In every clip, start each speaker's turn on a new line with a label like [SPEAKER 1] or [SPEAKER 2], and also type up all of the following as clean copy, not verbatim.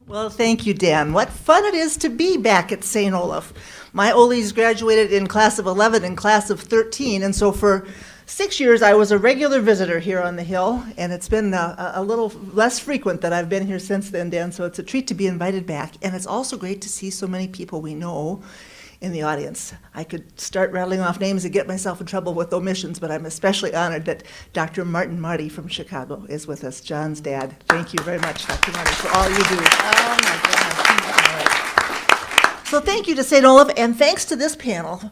[SPEAKER 1] Well, thank you, Dan. What fun it is to be back at St. Olaf. My Olies graduated in class of 11 and class of 13, and so for 6 years I was a regular visitor here on the Hill, and it's been a little less frequent that I've been here since then, Dan, so it's a treat to be invited back, and it's also great to see so many people we know in the audience. I could start rattling off names and get myself in trouble with omissions, but I'm especially honored that Dr. MARTY from Chicago is with us, John's dad. Thank you very much, Dr. Marty, for all you do. Oh my goodness. So thank you to St. Olaf, and thanks to this panel.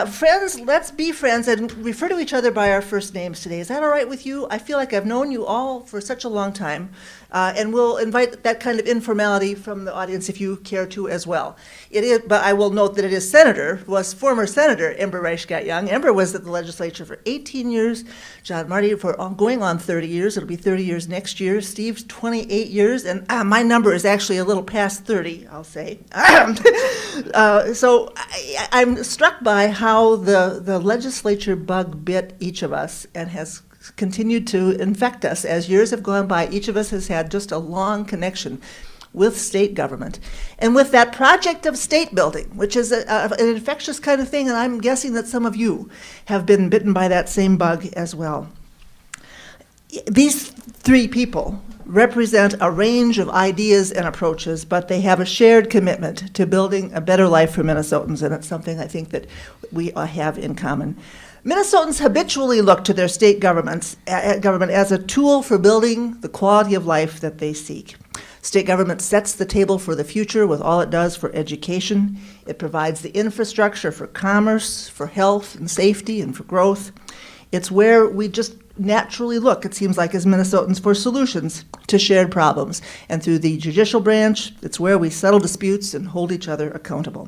[SPEAKER 1] Friends, let's be friends and refer to each other by our first names today. Is that all right with you? I feel like I've known you all for such a long time, and we'll invite that kind of informality from the audience if you care to as well. It is, but I will note that it is was former Senator Ember Reichgott Junge. Ember was at the legislature for 18 years. John Marty for going on 30 years. It'll be 30 years next year. Steve's 28 years, and my number is actually a little past 30, I'll say. So I'm struck by how the legislature bug bit each of us and has continued to infect us. As years have gone by, each of us has had just a long connection with state government. And with that project of state building, which is an infectious kind of thing, and I'm guessing that some of you have been bitten by that same bug as well. These three people represent a range of ideas and approaches, but they have a shared commitment to building a better life for Minnesotans, and it's something I think that we have in common. Minnesotans habitually look to their state government as a tool for building the quality of life that they seek. State government sets the table for the future with all it does for education. It provides the infrastructure for commerce, for health and safety, and for growth. It's where we just naturally look, it seems like, as Minnesotans for solutions to shared problems. And through the judicial branch, it's where we settle disputes and hold each other accountable.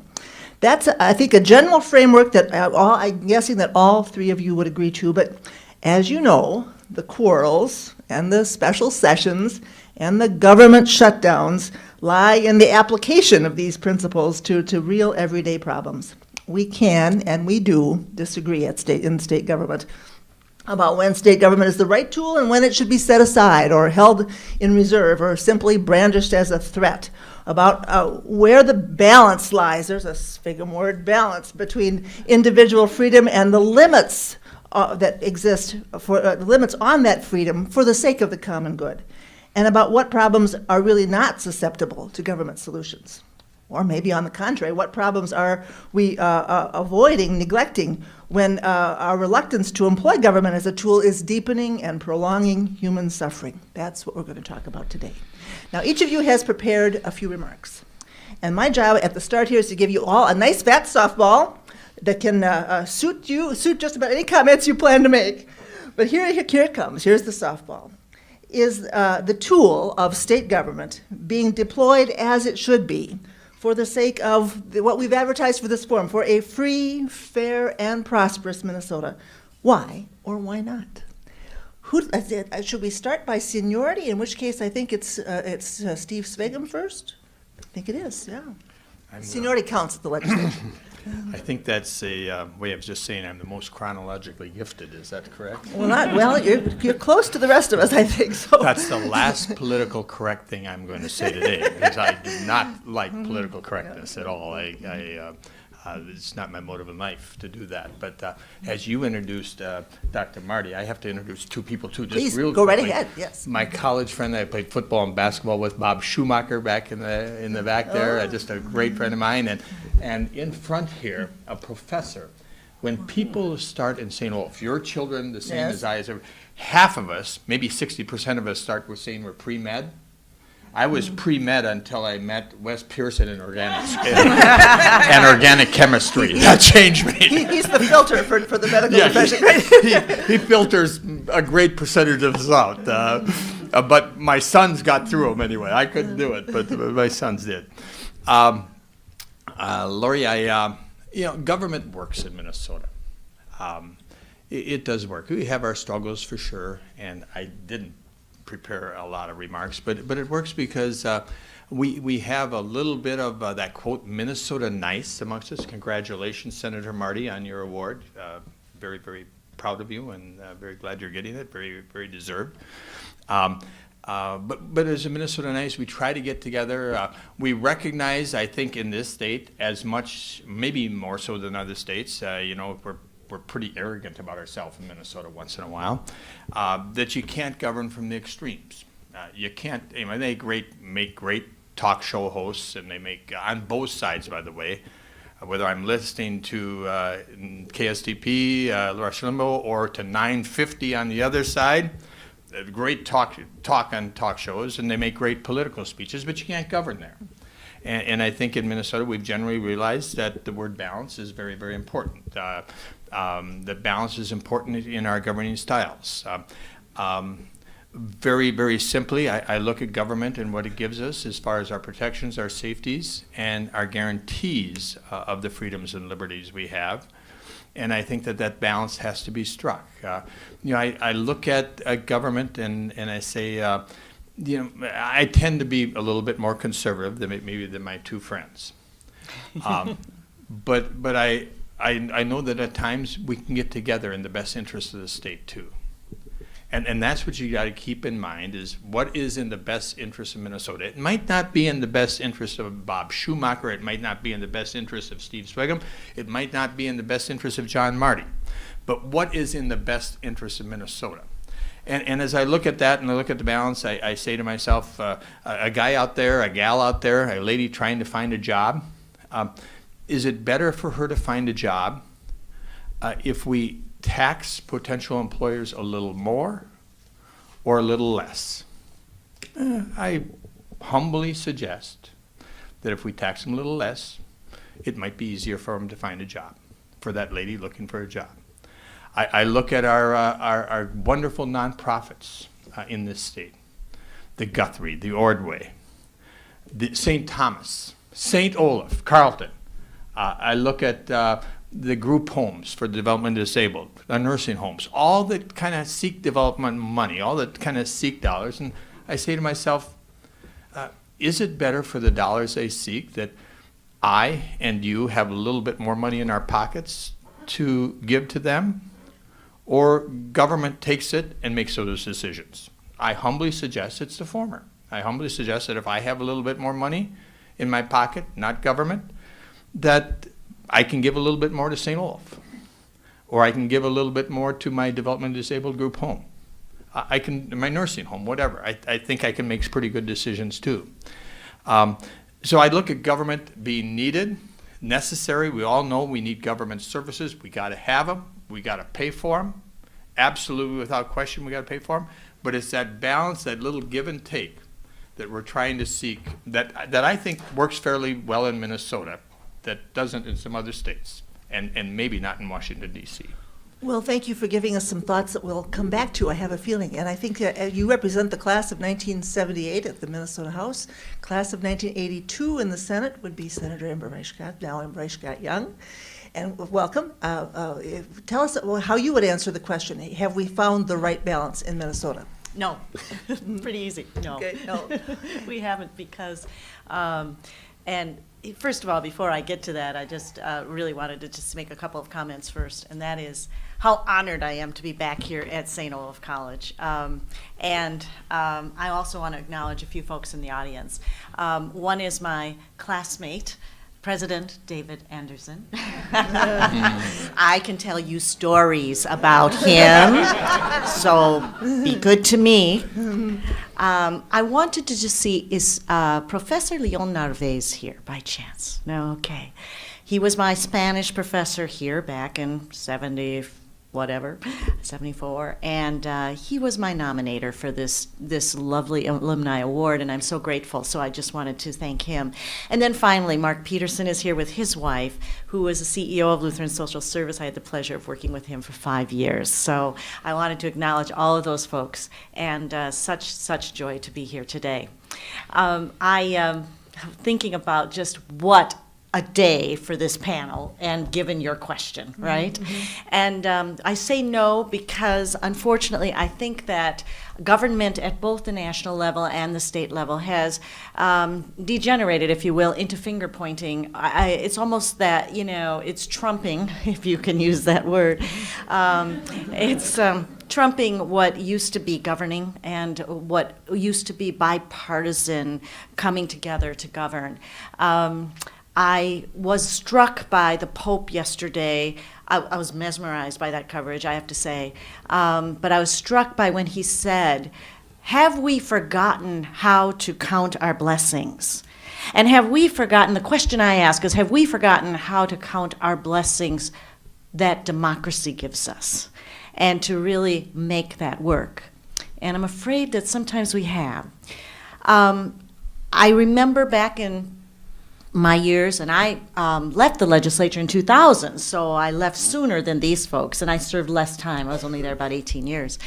[SPEAKER 1] That's, I think, a general framework that I'm guessing that all three of you would agree to, but as you know, the quarrels and the special sessions and the government shutdowns lie in the application of these principles to real everyday problems. We can, and we do, disagree in state government about when state government is the right tool and when it should be set aside or held in reserve or simply brandished as a threat, about where the balance lies. There's a SVIGGUM word, balance, between individual freedom and the limits that exist, for the limits on that freedom for the sake of the common good, and about what problems are really not susceptible to government solutions. Or maybe on the contrary, what problems are we avoiding, neglecting, when our reluctance to employ government as a tool is deepening and prolonging human suffering? That's what we're going to talk about today. Now, each of you has prepared a few remarks. And my job at the start here is to give you all a nice fat softball that can suit just about any comments you plan to make. But here it comes. Here's the softball. Is the tool of state government being deployed as it should be for the sake of what we've advertised for this forum, for a free, fair, and prosperous Minnesota? Why or why not? Should we start by seniority, in which case I think it's Steve SVIGGUM first? I think it is, yeah. Seniority counts at the legislature.
[SPEAKER 2] I think that's a way of just saying I'm the most chronologically gifted. Is that correct?
[SPEAKER 1] Well, you're close to the rest of us, I think. So
[SPEAKER 2] that's the last political correct thing I'm going to say today, because I do not like political correctness at all. It's not my motive in life to do that. But as you introduced Dr. Marty, I have to introduce two people too.
[SPEAKER 1] Please, go right ahead. Yes.
[SPEAKER 2] My college friend that I played football and basketball with, Bob Schumacher, back in the back there, just a great friend of mine. And in front here, a professor. When people start in St. Olaf, your children, the same as I, half of us, maybe 60% of us start with saying we're pre-med. I was pre-med until I met Wes Pearson in organics and organic chemistry. That changed me.
[SPEAKER 1] He's the filter for the medical profession.
[SPEAKER 2] He filters a great percentage of us out. But my sons got through them anyway. I couldn't do it, but my sons did. Lori, government works in Minnesota. It does work. We have our struggles for sure, and I didn't prepare a lot of remarks, but it works because we have a little bit of that quote Minnesota nice amongst us. Congratulations, Senator Marty, on your award. Very, very proud of you, and very glad you're getting it. Very, very deserved. But as a Minnesotanites, we try to get together. We recognize, I think, in this state as much, maybe more so than other states. We're pretty arrogant about ourselves in Minnesota once in a while. That you can't govern from the extremes. You can't. They make great talk show hosts, and they make on both sides, by the way. Whether I'm listening to KSTP, Rush Limbaugh, or to 950 on the other side. Great talk on talk shows, and they make great political speeches, but you can't govern there. And I think in Minnesota we've generally realized that the word balance is very, very important. That balance is important in our governing styles. Very, very simply, I look at government and what it gives us as far as our protections, our safeties, and our guarantees of the freedoms and liberties we have. And I think that balance has to be struck. I look at government and I say, I tend to be a little bit more conservative than my two friends. But I know that at times we can get together in the best interest of the state too. And that's what you got to keep in mind is what is in the best interest of Minnesota. It might not be in the best interest of Bob Schumacher. It might not be in the best interest of Steve SVIGGUM. It might not be in the best interest of John MARTY. But what is in the best interest of Minnesota? And as I look at that and I look at the balance, I say to myself, a guy out there, a gal out there, a lady trying to find a job, is it better for her to find a job if we tax potential employers a little more or a little less? I humbly suggest that if we tax them a little less, it might be easier for them to find a job, for that lady looking for a job. I look at our wonderful nonprofits in this state, the Guthrie, the Ordway, the St. Thomas, St. Olaf, Carleton. I look at the group homes for the development disabled, the nursing homes, all that kind of seek development money, all that kind of seek dollars. And I say to myself, is it better for the dollars they seek that I and you have a little bit more money in our pockets to give to them, or government takes it and makes those decisions? I humbly suggest it's the former. I humbly suggest that if I have a little bit more money in my pocket, not government, that I can give a little bit more to St. Olaf, or I can give a little bit more to my development disabled group home. I can, my nursing home, whatever. I think I can make pretty good decisions too. So I look at government being needed, necessary. We all know we need government services. We got to have them. We got to pay for them. Absolutely, without question, we got to pay for them. But it's that balance, that little give and take that we're trying to seek that I think works fairly well in Minnesota, that doesn't in some other states, and maybe not in Washington, D.C.
[SPEAKER 1] Well, thank you for giving us some thoughts that we'll come back to, I have a feeling. And I think you represent the class of 1978 at the Minnesota House. Class of 1982 in the Senate would be Senator Ember Reichgott, now Ember Reichgott Junge. And welcome. Tell us how you would answer the question. Have we found the right balance in Minnesota?
[SPEAKER 3] No. Pretty easy. No.
[SPEAKER 1] Okay, no.
[SPEAKER 3] We haven't, because, and first of all, before I get to that, I just really wanted to just make a couple of comments first, and that is how honored I am to be back here at St. Olaf College. And I also want to acknowledge a few folks in the audience. One is my classmate, President David Anderson. I can tell you stories about him, so be good to me. I wanted to just see, is Professor Leon Narvaez here by chance? No, okay. He was my Spanish professor here back in 74, and he was my nominator for this lovely alumni award, and I'm so grateful, so I just wanted to thank him. And then finally, Mark Peterson is here with his wife, who was the CEO of Lutheran Social Service. I had the pleasure of working with him for 5 years, so I wanted to acknowledge all of those folks, and such joy to be here today. I am thinking about just what a day for this panel and given your question, right? And I say no because unfortunately I think that government at both the national level and the state level has degenerated, if you will, into finger pointing. It's almost that, you know, it's trumping, if you can use that word. It's trumping what used to be governing and what used to be bipartisan coming together to govern. I was struck by the Pope yesterday. I was mesmerized by that coverage, I have to say. But I was struck by when he said, have we forgotten how to count our blessings? And have we forgotten, the question I ask is, have we forgotten how to count our blessings that democracy gives us? And to really make that work. And I'm afraid that sometimes we have. I remember back in my years, and I left the legislature in 2000, so I left sooner than these folks, and I served less time. I was only there about 18 years.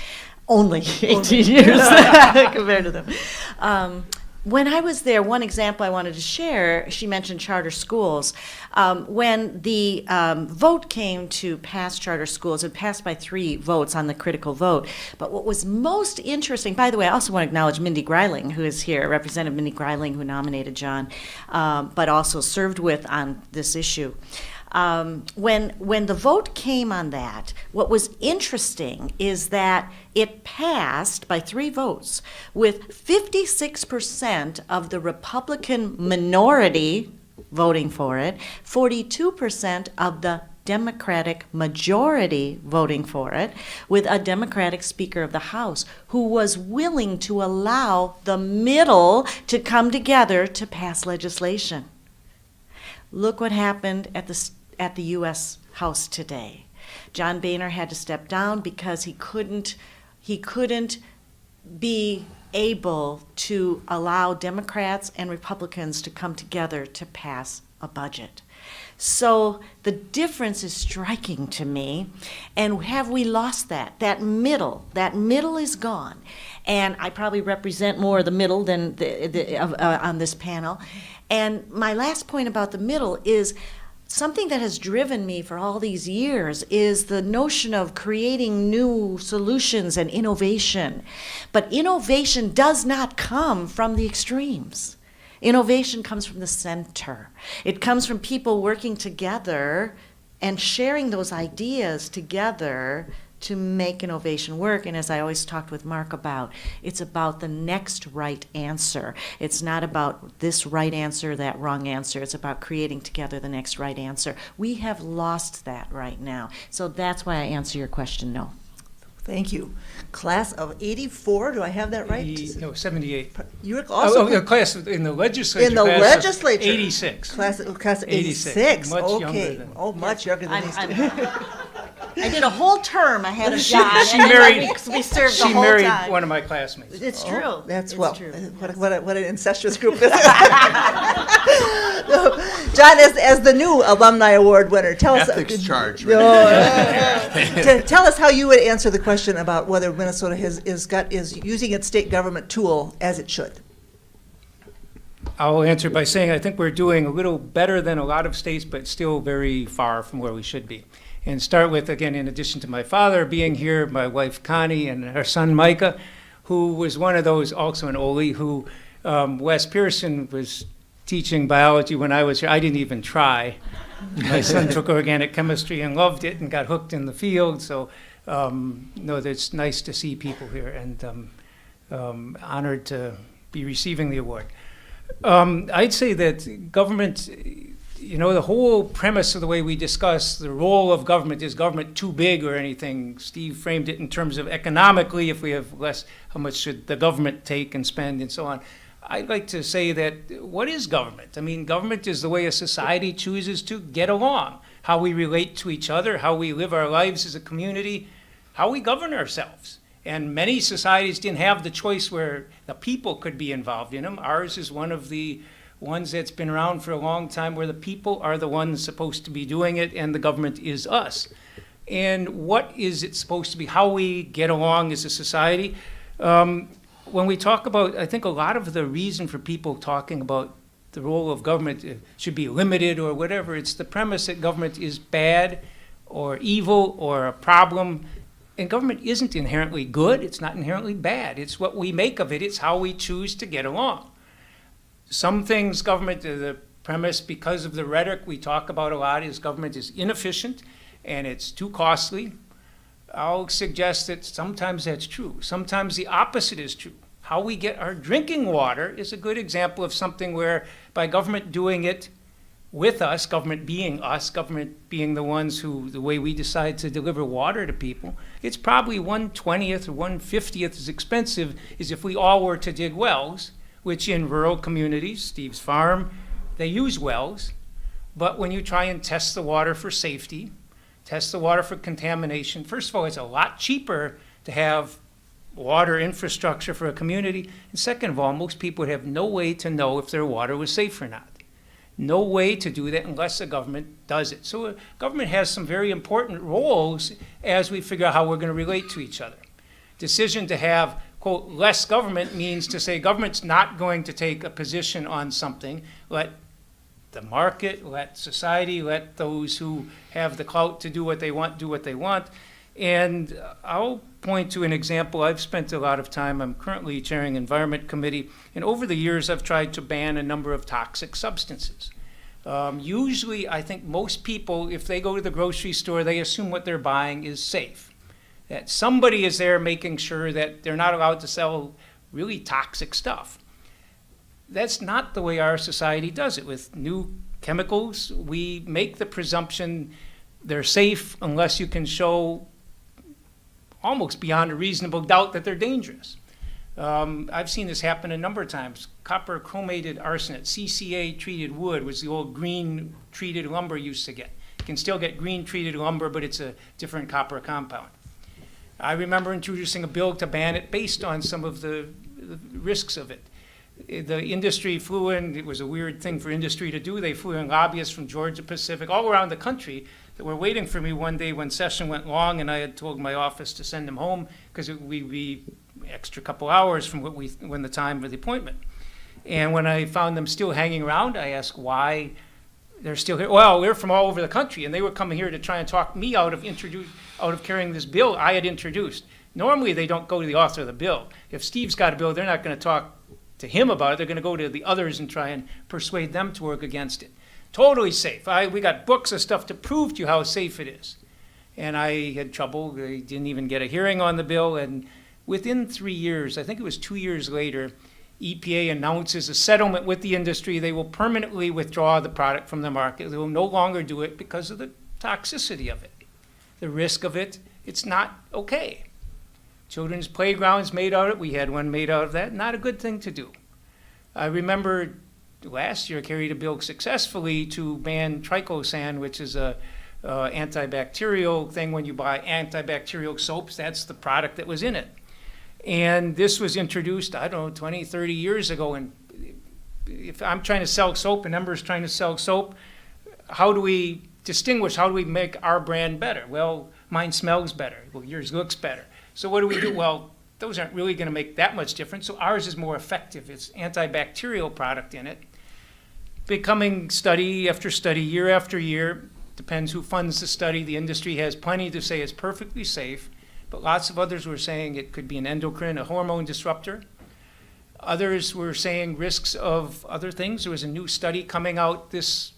[SPEAKER 3] Only 18 years compared to them. When I was there, one example I wanted to share, she mentioned charter schools. When the vote came to pass charter schools, it passed by 3 votes on the critical vote. But what was most interesting, by the way, I also want to acknowledge Mindy Greiling, who is here, Representative Mindy Greiling, who nominated John, but also served with on this issue. When the vote came on that, what was interesting is that it passed by 3 votes with 56% of the Republican minority voting for it, 42% of the Democratic majority voting for it, with a Democratic Speaker of the House who was willing to allow the middle to come together to pass legislation. Look what happened at the U.S. House today. John Boehner had to step down because he couldn't be able to allow Democrats and Republicans to come together to pass a budget. So the difference is striking to me, and have we lost that? That middle is gone. And I probably represent more of the middle than on this panel. And my last point about the middle is something that has driven me for all these years is the notion of creating new solutions and innovation. But innovation does not come from the extremes. Innovation comes from the center. It comes from people working together and sharing those ideas together to make innovation work. And as I always talked with Mark about, it's about the next right answer. It's not about this right answer, that wrong answer. It's about creating together the next right answer. We have lost that right now. So that's why I answer your question, no.
[SPEAKER 1] Thank you. Class of 84, do I have that right?
[SPEAKER 4] No, 78.
[SPEAKER 1] You were also
[SPEAKER 4] Class in the legislature.
[SPEAKER 1] in the
[SPEAKER 4] class of
[SPEAKER 1] legislature.
[SPEAKER 4] 86.
[SPEAKER 1] Class of
[SPEAKER 4] 86.
[SPEAKER 1] 86.
[SPEAKER 4] Much
[SPEAKER 1] okay.
[SPEAKER 4] younger than-
[SPEAKER 1] Much younger than these two.
[SPEAKER 3] I did a whole term ahead of
[SPEAKER 4] She
[SPEAKER 3] John, and
[SPEAKER 4] married-
[SPEAKER 3] then we served the
[SPEAKER 4] She
[SPEAKER 3] whole
[SPEAKER 4] married
[SPEAKER 3] time.
[SPEAKER 4] one of my classmates.
[SPEAKER 3] It's true.
[SPEAKER 1] That's
[SPEAKER 3] It's true.
[SPEAKER 1] what an incestuous group is. John, as the new alumni award winner, tell us.
[SPEAKER 2] Ethics charge.
[SPEAKER 1] Tell us how you would answer the question about whether Minnesota is using its state government tool as it should.
[SPEAKER 4] I'll answer by saying I think we're doing a little better than a lot of states, but still very far from where we should be. And start with, again, in addition to my father being here, my wife Connie and her son Micah, who was one of those, also an Ole, who Wes Pearson was teaching biology when I was here. I didn't even try. My son took organic chemistry and loved it and got hooked in the field. So, no, it's nice to see people here, and honored to be receiving the award. I'd say that government, you know, the whole premise of the way we discuss the role of government, is government too big or anything? Steve framed it in terms of economically, if we have less, how much should the government take and spend and so on. I'd like to say that what is government? I mean, government is the way a society chooses to get along, how we relate to each other, how we live our lives as a community, how we govern ourselves. And many societies didn't have the choice where the people could be involved in them. Ours is one of the ones that's been around for a long time, where the people are the ones supposed to be doing it and the government is us. And what is it supposed to be? How we get along as a society? When we talk about, I think a lot of the reason for people talking about the role of government should be limited or whatever. It's the premise that government is bad or evil or a problem. And government isn't inherently good. It's not inherently bad. It's what we make of it. It's how we choose to get along. Some things government, the premise, because of the rhetoric we talk about a lot, is government is inefficient and it's too costly. I'll suggest that sometimes that's true. Sometimes the opposite is true. How we get our drinking water is a good example of something where by government doing it with us, government being the ones who, the way we decide to deliver water to people, it's probably 1/20th or 1/50th as expensive as if we all were to dig wells, which in rural communities, Steve's farm, they use wells. But when you try and test the water for safety, test the water for contamination, first of all, it's a lot cheaper to have water infrastructure for a community. And second of all, most people would have no way to know if their water was safe or not. No way to do that unless the government does it. So government has some very important roles as we figure out how we're going to relate to each other. Decision to have, quote, less government means to say government's not going to take a position on something. Let the market, let society, let those who have the clout to do what they want, do what they want. And I'll point to an example. I've spent a lot of time, I'm currently chairing Environment Committee, and over the years I've tried to ban a number of toxic substances. Usually, I think most people, if they go to the grocery store, they assume what they're buying is safe. That somebody is there making sure that they're not allowed to sell really toxic stuff. That's not the way our society does it. With new chemicals, we make the presumption they're safe unless you can show almost beyond a reasonable doubt that they're dangerous. I've seen this happen a number of times. Copper chromated arsenate, CCA treated wood was the old green treated lumber you used to get. You can still get green treated lumber, but it's a different copper compound. I remember introducing a bill to ban it based on some of the risks of it. The industry flew in, it was a weird thing for industry to do. They flew in lobbyists from Georgia Pacific, all around the country, that were waiting for me one day when session went long, and I had told my office to send them home because we'd be extra couple hours from when the time of the appointment. And when I found them still hanging around, I asked why they're still here. Well, they're from all over the country, and they were coming here to try and talk me out of carrying this bill I had introduced. Normally, they don't go to the author of the bill. If Steve's got a bill, they're not going to talk to him about it. They're going to go to the others and try and persuade them to work against it. Totally safe. We got books of stuff to prove to you how safe it is. And I had trouble. They didn't even get a hearing on the bill. And within 3 years, I think it was 2 years later, EPA announces a settlement with the industry. They will permanently withdraw the product from the market. They will no longer do it because of the toxicity of it. The risk of it, it's not okay. Children's playgrounds made out of it. We had one made out of that. Not a good thing to do. I remember last year I carried a bill successfully to ban triclosan, which is a antibacterial thing. When you buy antibacterial soaps, that's the product that was in it. And this was introduced, I don't know, 20, 30 years ago. And if I'm trying to sell soap and Ember's trying to sell soap, how do we distinguish? How do we make our brand better? Well, mine smells better. Well, yours looks better. So what do? Well, those aren't really going to make that much difference. So ours is more effective. It's antibacterial product in it. Becoming study after study, year after year, depends who funds the study. The industry has plenty to say it's perfectly safe, but lots of others were saying it could be an endocrine, a hormone disruptor. Others were saying risks of other things. There was a new study coming out this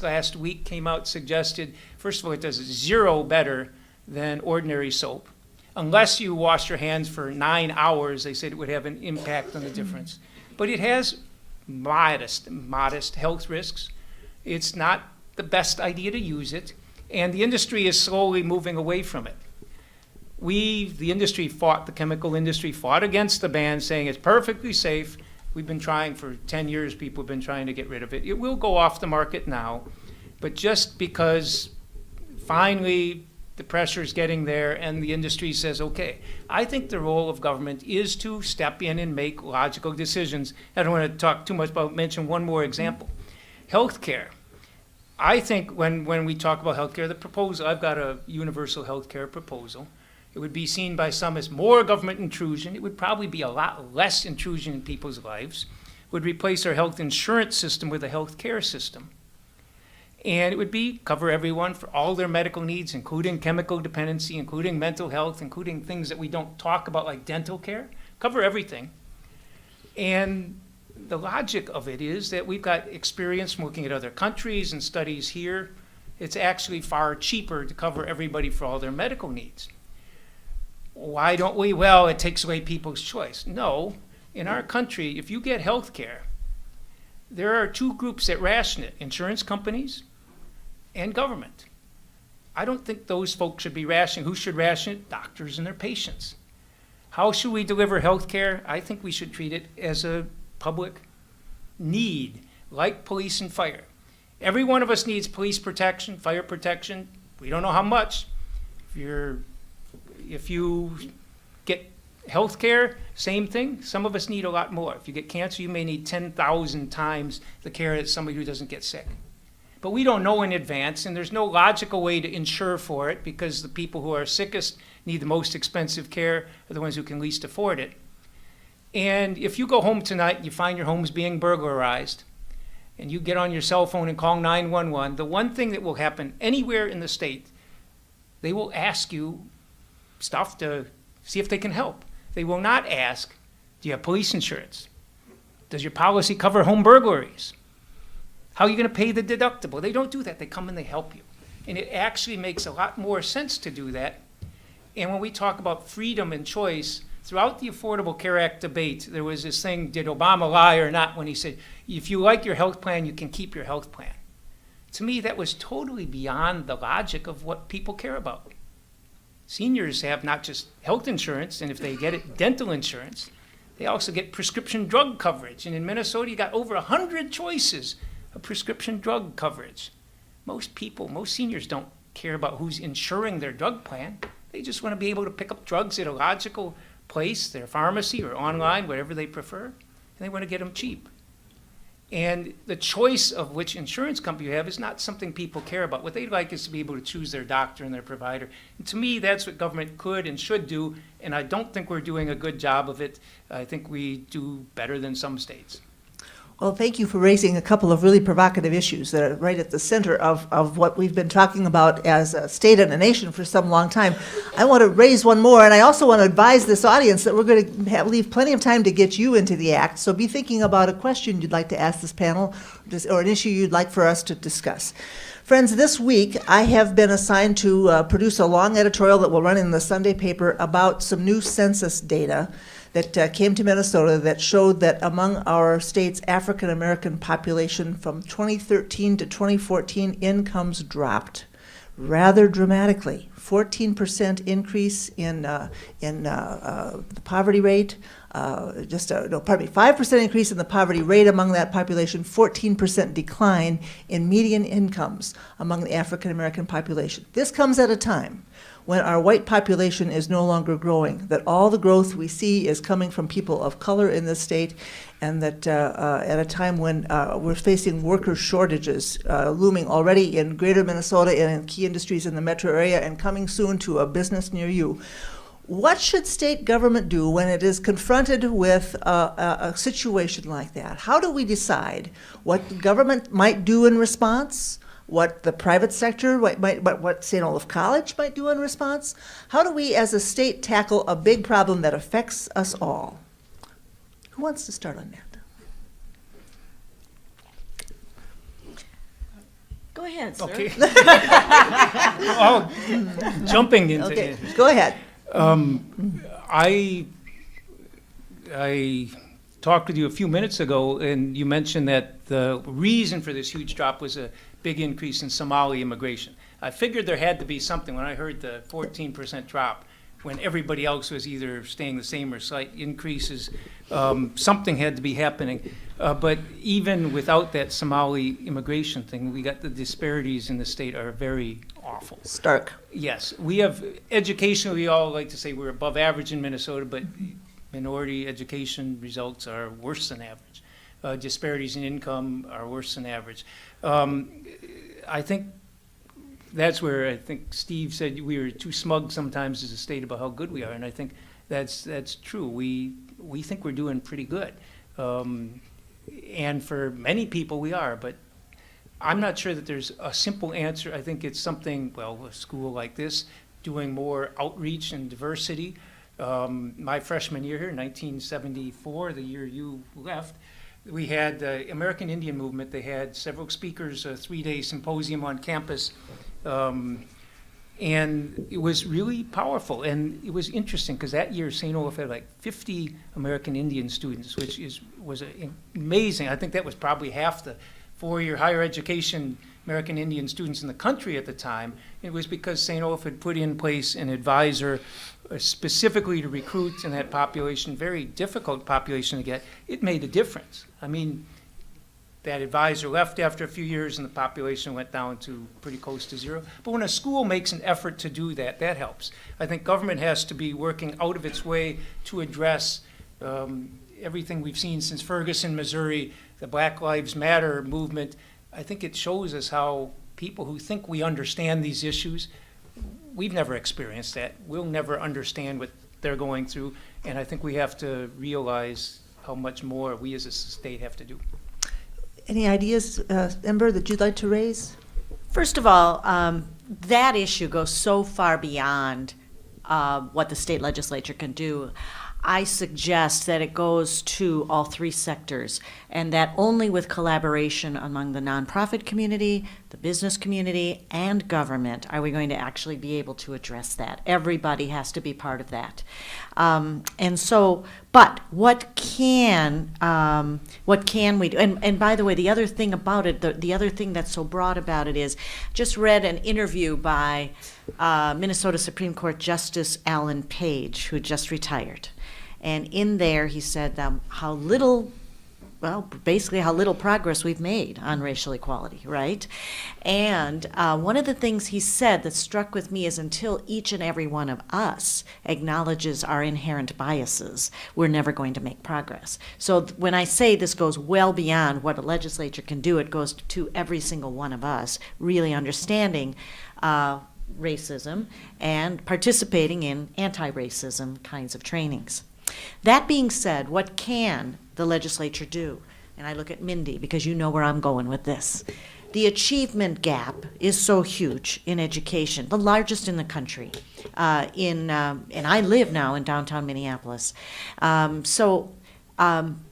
[SPEAKER 4] last week, suggested, first of all, it does zero better than ordinary soap. Unless you wash your hands for 9 hours, they said it would have an impact on the difference. But it has modest health risks. It's not the best idea to use it, and the industry is slowly moving away from it. The industry fought, the chemical industry fought against the ban, saying it's perfectly safe. We've been trying for 10 years, people have been trying to get rid of it. It will go off the market now, but just because finally the pressure is getting there and the industry says, okay, I think the role of government is to step in and make logical decisions. I don't want to talk too much about, mention one more example. Healthcare. I think when we talk about healthcare, the proposal, I've got a universal healthcare proposal. It would be seen by some as more government intrusion. It would probably be a lot less intrusion in people's lives. would replace our health insurance system with a health care system. And it would cover everyone for all their medical needs, including chemical dependency, including mental health, including things that we don't talk about like dental care, cover everything. And the logic of it is that we've got experience from looking at other countries and studies here. It's actually far cheaper to cover everybody for all their medical needs. Why don't we? Well, it takes away people's choice. No, in our country, if you get health care, there are two groups that ration it, insurance companies and government. I don't think those folks should be rationing. Who should ration it? Doctors and their patients. How should we deliver health care? I think we should treat it as a public need, like police and fire. Every one of us needs police protection, fire protection. We don't know how much. If you get health care, same thing. Some of us need a lot more. If you get cancer, you may need 10,000 times the care that somebody who doesn't get sick. But we don't know in advance, and there's no logical way to insure for it because the people who are sickest need the most expensive care are the ones who can least afford it. And if you go home tonight and you find your home's being burglarized, and you get on your cell phone and call 911, the one thing that will happen anywhere in the state, they will ask you stuff to see if they can help. They will not ask, do you have police insurance? Does your policy cover home burglaries? How are you going to pay the deductible? They don't do that. They come and they help you. And it actually makes a lot more sense to do that. And when we talk about freedom and choice, throughout the Affordable Care Act debate, there was this thing, did Obama lie or not, when he said, if you like your health plan, you can keep your health plan. To me, that was totally beyond the logic of what people care about. Seniors have not just health insurance, and if they get it, dental insurance. They also get prescription drug coverage. And in Minnesota, you got over 100 choices of prescription drug coverage. Most seniors don't care about who's insuring their drug plan. They just want to be able to pick up drugs at a logical place, their pharmacy or online, whatever they prefer, and they want to get them cheap. And the choice of which insurance company you have is not something people care about. What they like is to be able to choose their doctor and their provider. And to me, that's what government could and should do, and I don't think we're doing a good job of it. I think we do better than some states.
[SPEAKER 1] Well, thank you for raising a couple of really provocative issues that are right at the center of what we've been talking about as a state and a nation for some long time. I want to raise one more, and I also want to advise this audience that we're going to leave plenty of time to get you into the act, so be thinking about a question you'd like to ask this panel or an issue you'd like for us to discuss. Friends, this week I have been assigned to produce a long editorial that will run in the Sunday paper about some new census data that came to Minnesota that showed that among our state's African American population from 2013 to 2014, incomes dropped rather dramatically. 14% increase in the poverty rate, 5% increase in the poverty rate among that population, 14% decline in median incomes among the African American population. This comes at a time when our white population is no longer growing, that all the growth we see is coming from people of color in this state, and that at a time when we're facing worker shortages looming already in greater Minnesota and in key industries in the metro area and coming soon to a business near you. What should state government do when it is confronted with a situation like that? How do we decide what government might do in response? What the private sector, what St. Olaf College might do in response? How do we as a state tackle a big problem that affects us all? Who wants to start on that?
[SPEAKER 3] Go ahead, sir.
[SPEAKER 4] Okay. Jumping into
[SPEAKER 1] Okay,
[SPEAKER 4] it.
[SPEAKER 1] go ahead.
[SPEAKER 4] I talked with you a few minutes ago, and you mentioned that the reason for this huge drop was a big increase in Somali immigration. I figured there had to be something when I heard the 14% drop, when everybody else was either staying the same or slight increases. Something had to be happening. But even without that Somali immigration thing, we got the disparities in the state are very awful.
[SPEAKER 1] Stark.
[SPEAKER 4] Yes, we have education. We all like to say we're above average in Minnesota, but minority education results are worse than average. Disparities in income are worse than average. I think that's where I think Steve said we were too smug sometimes as a state about how good we are, and I think that's true. We think we're doing pretty good. And for many people, we are, but I'm not sure that there's a simple answer. I think it's something, well, a school like this, doing more outreach and diversity. My freshman year here, 1974, the year you left, we had the American Indian Movement. They had several speakers, a 3-day symposium on campus. And it was really powerful. And it was interesting because that year St. Olaf had like 50 American Indian students, which was amazing. I think that was probably half the 4-year higher education American Indian students in the country at the time. It was because St. Olaf had put in place an advisor specifically to recruit in that population, very difficult population to get. It made a difference. I mean, that advisor left after a few years and the population went down to pretty close to zero. But when a school makes an effort to do that, that helps. I think government has to be working out of its way to address everything we've seen since Ferguson, Missouri, the Black Lives Matter movement. I think it shows us how people who think we understand these issues, we've never experienced that. We'll never understand what they're going through. And I think we have to realize how much more we as a state have to do.
[SPEAKER 1] Any ideas, Ember, that you'd like to raise?
[SPEAKER 3] First of all, that issue goes so far beyond what the state legislature can do. I suggest that it goes to all 3 sectors, and that only with collaboration among the nonprofit community, the business community, and government are we going to actually be able to address that. Everybody has to be part of that. And so, but what can we do? And by the way, the other thing about it, the other thing that's so broad about it is, just read an interview by Minnesota Supreme Court Justice Alan Page, who just retired. And in there, he said how little progress we've made on racial equality, right? And one of the things he said that struck with me is until each and every one of us acknowledges our inherent biases, we're never going to make progress. So when I say this goes well beyond what a legislature can do, it goes to every single one of us really understanding racism and participating in anti-racism kinds of trainings. That being said, what can the legislature do? And I look at Mindy because you know where I'm going with this. The achievement gap is so huge in education, the largest in the country. And I live now in downtown Minneapolis. So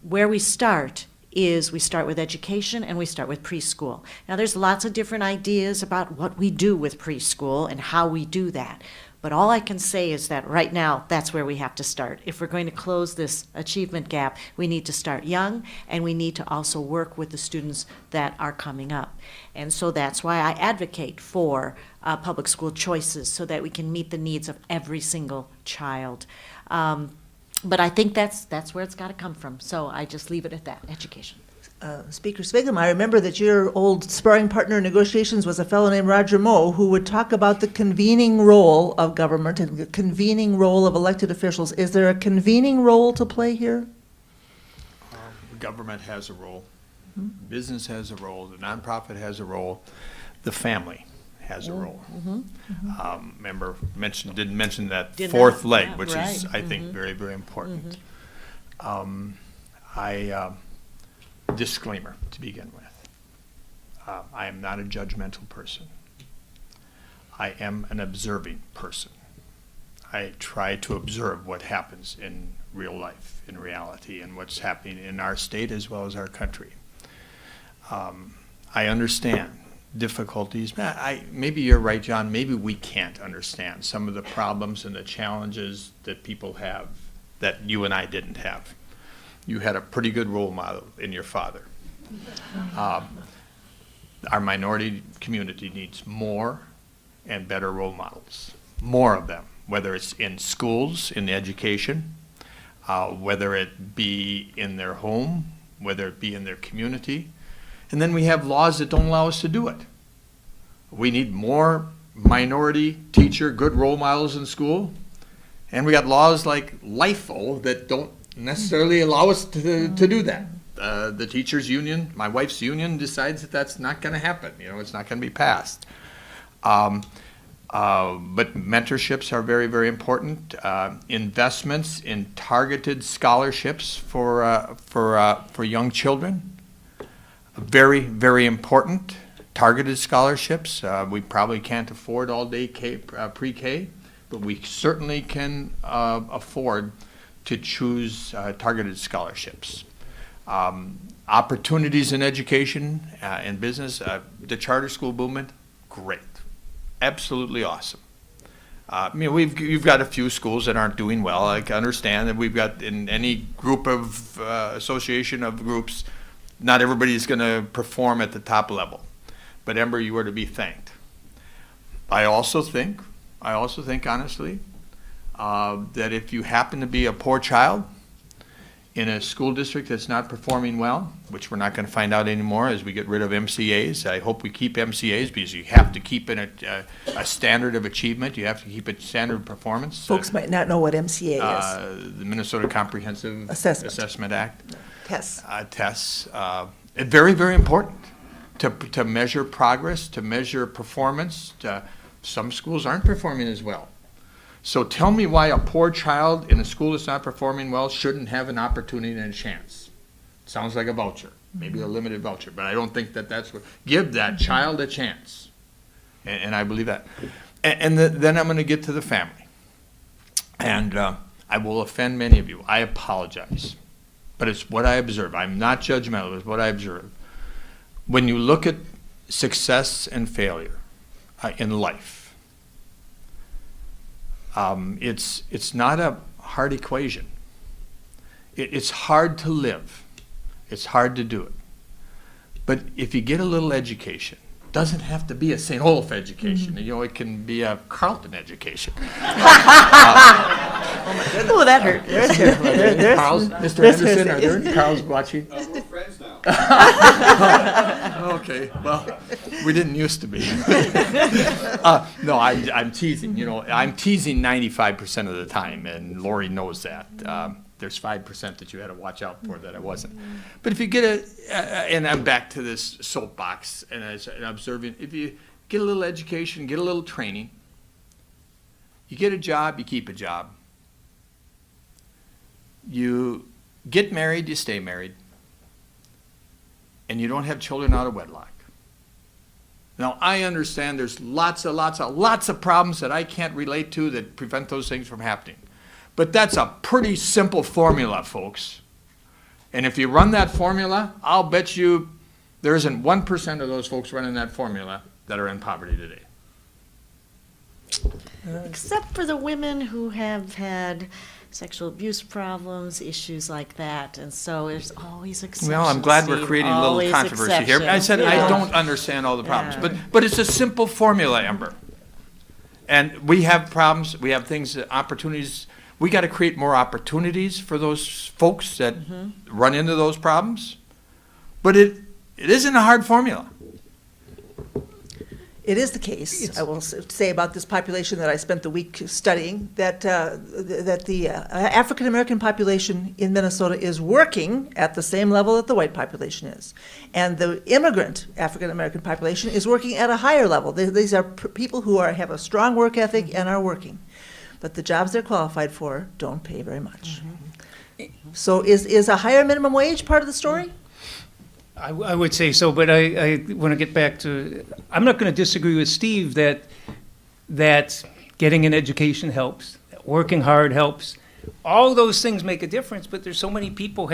[SPEAKER 3] where we start is we start with education and we start with preschool. Now there's lots of different ideas about what we do with preschool and how we do that. But all I can say is that right now, that's where we have to start. If we're going to close this achievement gap, we need to start young, and we need to also work with the students that are coming up. And so that's why I advocate for public school choices, so that we can meet the needs of every single child. But I think that's where it's got to come from. So I just leave it at that, education.
[SPEAKER 1] Speaker SVIGGUM, I remember that your old sparring partner in negotiations was a fellow named Roger Moe, who would talk about the convening role of government and the convening role of elected officials. Is there a convening role to play here?
[SPEAKER 2] Government has a role. Business has a role. The nonprofit has a role. The family has a role. Member didn't mention that fourth leg,
[SPEAKER 3] yeah,
[SPEAKER 2] which
[SPEAKER 3] right.
[SPEAKER 2] is, I think, very, very important. Disclaimer to begin with. I am not a judgmental person. I am an observing person. I try to observe what happens in real life, in reality, and what's happening in our state as well as our country. I understand difficulties. Maybe you're right, John. Maybe we can't understand some of the problems and the challenges that people have that you and I didn't have. You had a pretty good role model in your father. Our minority community needs more and better role models, more of them, whether it's in schools, in education, whether it be in their home, whether it be in their community. And then we have laws that don't allow us to do it. We need more minority teacher, good role models in school. And we got laws like LIFO that don't necessarily allow us to do that. The teachers union, my wife's union, decides that that's not going to happen. It's not going to be passed. But mentorships are very, very important. Investments in targeted scholarships for young children, very, very important. Targeted scholarships. We probably can't afford all-day pre-K, but we certainly can afford to choose targeted scholarships. Opportunities in education and business. The charter school movement, great. Absolutely awesome. You've got a few schools that aren't doing well. I can understand that we've got in any group of association of groups, not everybody's going to perform at the top level. But Ember, you are to be thanked. I also think honestly, that if you happen to be a poor child in a school district that's not performing well, which we're not going to find out anymore as we get rid of MCAs. I hope we keep MCAs because you have to keep in a standard of achievement. You have to keep a standard of performance.
[SPEAKER 1] Folks might not know what MCA is.
[SPEAKER 2] The Minnesota Comprehensive Assessment Act.
[SPEAKER 1] Tests.
[SPEAKER 2] Tests. Very, very important to measure progress, to measure performance. Some schools aren't performing as well. So tell me why a poor child in a school that's not performing well shouldn't have an opportunity and a chance. Sounds like a voucher, maybe a limited voucher, but I don't think that's what. Give that child a chance, and I believe that. And then I'm going to get to the family, and I will offend many of you. I apologize, but it's what I observe. I'm not judgmental. It's what I observe. When you look at success and failure in life, it's not a hard equation. It's hard to live. It's hard to do it. But if you get a little education, it doesn't have to be a St. Olaf education. You know, it can be a Carleton education.
[SPEAKER 3] Oh, that hurt.
[SPEAKER 2] Carl's, Mr. Anderson, are there Carl's watching?
[SPEAKER 5] We're friends now.
[SPEAKER 2] Okay, well, we didn't used to be. No, I'm teasing. You know, I'm teasing 95% of the time, and Lori knows that. There's 5% that you had to watch out for that I wasn't. But if you get and I'm back to this soapbox, and I'm observing, if you get a little education, get a little training, you get a job, you keep a job. You get married, you stay married, and you don't have children out of wedlock. Now, I understand there's lots of problems that I can't relate to that prevent those things from happening. But that's a pretty simple formula, folks. And if you run that formula, I'll bet you there isn't 1% of those folks running that formula that are in poverty today.
[SPEAKER 3] Except for the women who have had sexual abuse problems, issues like that, and so there's always exceptions.
[SPEAKER 2] Well, I'm glad we're
[SPEAKER 3] Steve.
[SPEAKER 2] creating a little
[SPEAKER 3] Always
[SPEAKER 2] controversy here. I said
[SPEAKER 3] exceptions.
[SPEAKER 2] I
[SPEAKER 3] Yeah.
[SPEAKER 2] don't understand all the problems,
[SPEAKER 3] Yeah.
[SPEAKER 2] but it's a simple formula, Ember. And we have problems, we have things, opportunities. We got to create more opportunities for those folks that run into those problems. But it isn't a hard formula.
[SPEAKER 1] It is the case, I will say about this population that I spent the week studying, that the African-American population in Minnesota is working at the same level that the white population is. And the immigrant African-American population is working at a higher level. These are people who have a strong work ethic and are working. But the jobs they're qualified for don't pay very much. So is a higher minimum wage part of the story?
[SPEAKER 4] I would say so, but I want to get back to, I'm not going to disagree with Steve that getting an education helps, that working hard helps. All those things make a difference, but there's so many people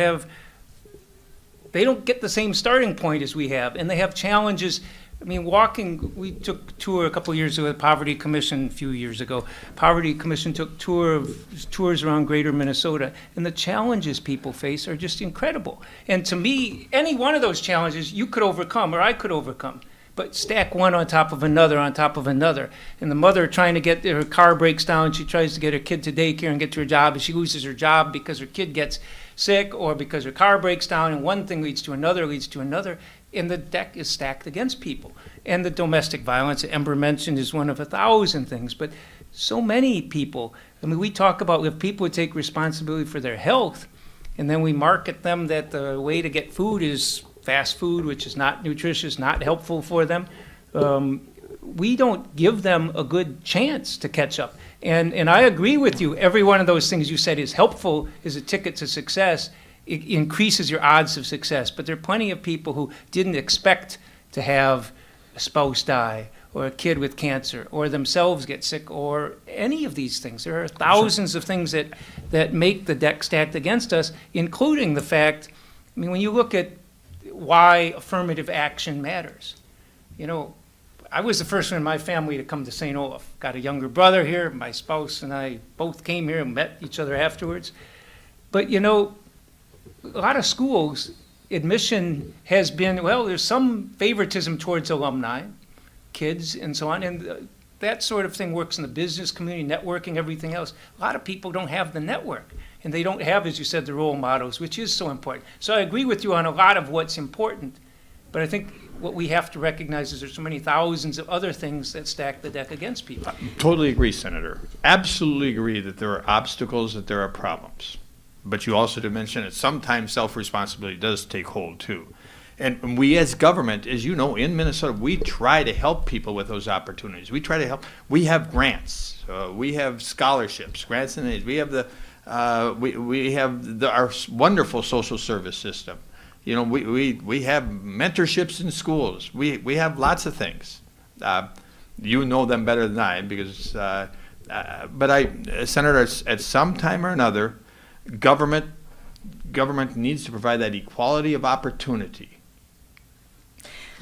[SPEAKER 4] they don't get the same starting point as we have, and they have challenges. I mean, we took a tour a couple of years ago, the Poverty Commission a few years ago. Poverty Commission took tours around greater Minnesota, and the challenges people face are just incredible. And to me, any one of those challenges you could overcome, or I could overcome. But stack one on top of another, and the mother trying to get her car breaks down, she tries to get her kid to daycare and get to her job, and she loses her job because her kid gets sick or because her car breaks down, and one thing leads to another, and the deck is stacked against people. And the domestic violence that Ember mentioned is one of 1,000 things, but so many people, I mean, we talk about if people would take responsibility for their health, and then we market them that the way to get food is fast food, which is not nutritious, not helpful for them. we don't give them a good chance to catch up. And I agree with you. Every one of those things you said is helpful, is a ticket to success. It increases your odds of success. But there are plenty of people who didn't expect to have a spouse die, or a kid with cancer, or themselves get sick, or any of these things. There are thousands of things that make the deck stacked against us, including the fact, I mean, when you look at why affirmative action matters. You know, I was the first one in my family to come to St. Olaf. Got a younger brother here. My spouse and I both came here and met each other afterwards. But, you know, a lot of schools, admission has been, well, there's some favoritism towards alumni, kids, and so on. And that sort of thing works in the business community, networking, everything else. A lot of people don't have the network. And they don't have, as you said, the role models, which is so important. So I agree with you on a lot of what's important. But I think what we have to recognize is there's so many thousands of other things that stack the deck against people.
[SPEAKER 2] Totally agree, Senator. Absolutely agree that there are obstacles, that there are problems. But you also did mention that sometimes self-responsibility does take hold, too. And we as government, as you know, in Minnesota, we try to help people with those opportunities. We try to help. We have grants. We have scholarships, grants and aids. We have our wonderful social service system. You know, we have mentorships in schools. We have lots of things. You know them better than I, because, Senator, at some time or another, government needs to provide that equality of opportunity.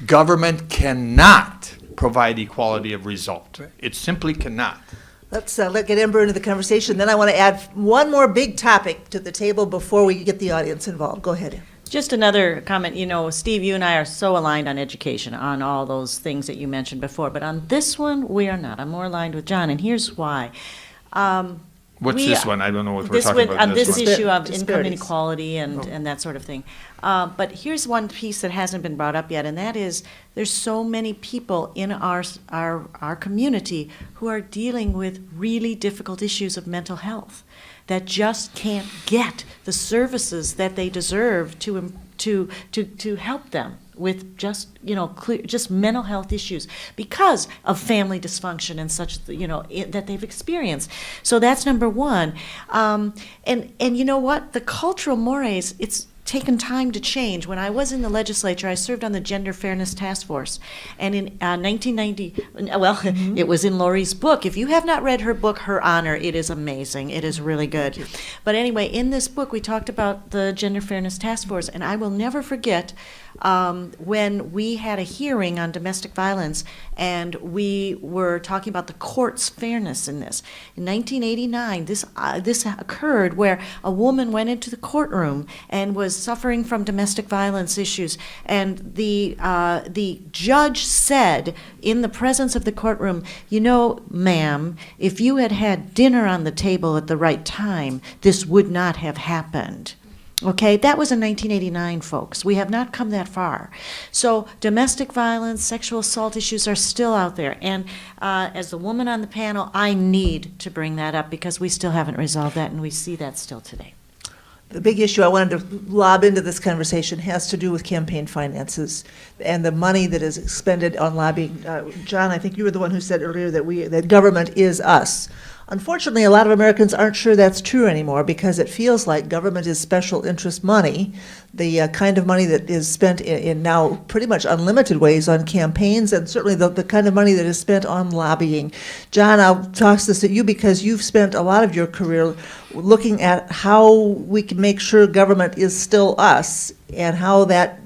[SPEAKER 2] Government cannot provide equality of result. It simply cannot.
[SPEAKER 1] Let's get Ember into the conversation. Then I want to add one more big topic to the table before we get the audience involved. Go ahead, Ember.
[SPEAKER 3] Just another comment, you know, Steve, you and I are so aligned on education, on all those things that you mentioned before, but on this one, we are not. I'm more aligned with John, and here's why.
[SPEAKER 2] What's this one? I don't know what we're
[SPEAKER 3] This
[SPEAKER 2] talking
[SPEAKER 3] one,
[SPEAKER 2] about.
[SPEAKER 3] on this
[SPEAKER 2] one.
[SPEAKER 3] issue of income
[SPEAKER 1] Disparities.
[SPEAKER 3] inequality and that sort of thing. But here's one piece that hasn't been brought up yet, and that is there's so many people in our community who are dealing with really difficult issues of mental health that just can't get the services that they deserve to help them with just, you know, just mental health issues because of family dysfunction and such, you know, that they've experienced. So that's number one. And you know what? The cultural mores, it's taken time to change. When I was in the legislature, I served on the Gender Fairness Task Force. And in 1990, well, it was in Lori's book. If you have not read her book, Her Honor, it is amazing. It is really good. But anyway, in this book, we talked about the Gender Fairness Task Force, and I will never forget when we had a hearing on domestic violence, and we were talking about the court's fairness in this. In 1989, this occurred where a woman went into the courtroom and was suffering from domestic violence issues, and the judge said in the presence of the courtroom, you know, ma'am, if you had had dinner on the table at the right time, this would not have happened. Okay, that was in 1989, folks. We have not come that far. So domestic violence, sexual assault issues are still out there. And as the woman on the panel, I need to bring that up because we still haven't resolved that, and we see that still today.
[SPEAKER 1] The big issue I wanted to lob into this conversation has to do with campaign finances and the money that is expended on lobbying. John, I think you were the one who said earlier that government is us. Unfortunately, a lot of Americans aren't sure that's true anymore because it feels like government is special interest money, the kind of money that is spent in now pretty much unlimited ways on campaigns, and certainly the kind of money that is spent on lobbying. John, I'll toss this at you because you've spent a lot of your career looking at how we can make sure government is still us and how that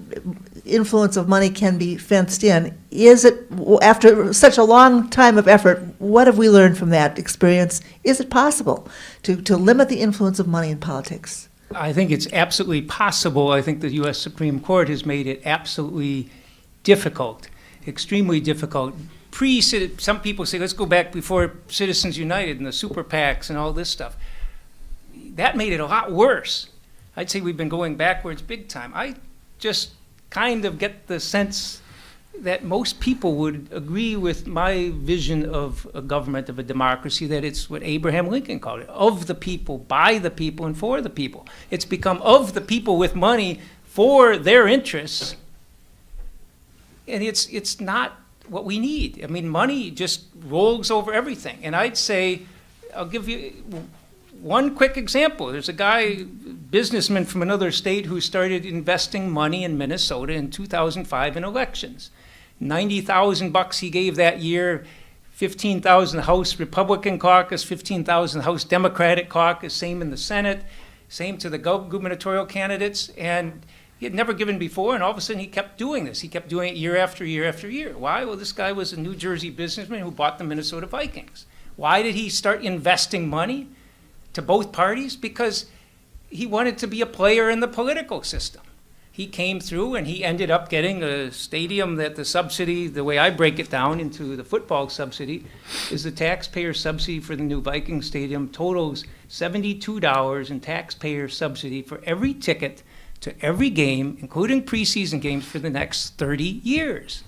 [SPEAKER 1] influence of money can be fenced in. Is it, after such a long time of effort, what have we learned from that experience? Is it possible to limit the influence of money in politics?
[SPEAKER 4] I think it's absolutely possible. I think the U.S. Supreme Court has made it absolutely difficult, extremely difficult. Some people say, let's go back before Citizens United and the super PACs and all this stuff. That made it a lot worse. I'd say we've been going backwards big time. I just kind of get the sense that most people would agree with my vision of a government, of a democracy, that it's what Abraham Lincoln called it, of the people, by the people, and for the people. It's become of the people with money for their interests. And it's not what we need. I mean, money just rolls over everything. And I'd say, I'll give you one quick example. There's a guy, businessman from another state, who started investing money in Minnesota in 2005 in elections. $90,000 he gave that year, 15,000 House Republican caucus, 15,000 House Democratic caucus, same in the Senate, same to the gubernatorial candidates, and he had never given before, and all of a sudden he kept doing this. He kept doing it year after year after year. Why? Well, this guy was a New Jersey businessman who bought the Minnesota Vikings. Why did he start investing money to both parties? Because he wanted to be a player in the political system. He came through and he ended up getting a stadium that the subsidy, the way I break it down into the football subsidy, is the taxpayer subsidy for the new Viking stadium totals $72 in taxpayer subsidy for every ticket to every game, including preseason games, for the next 30 years.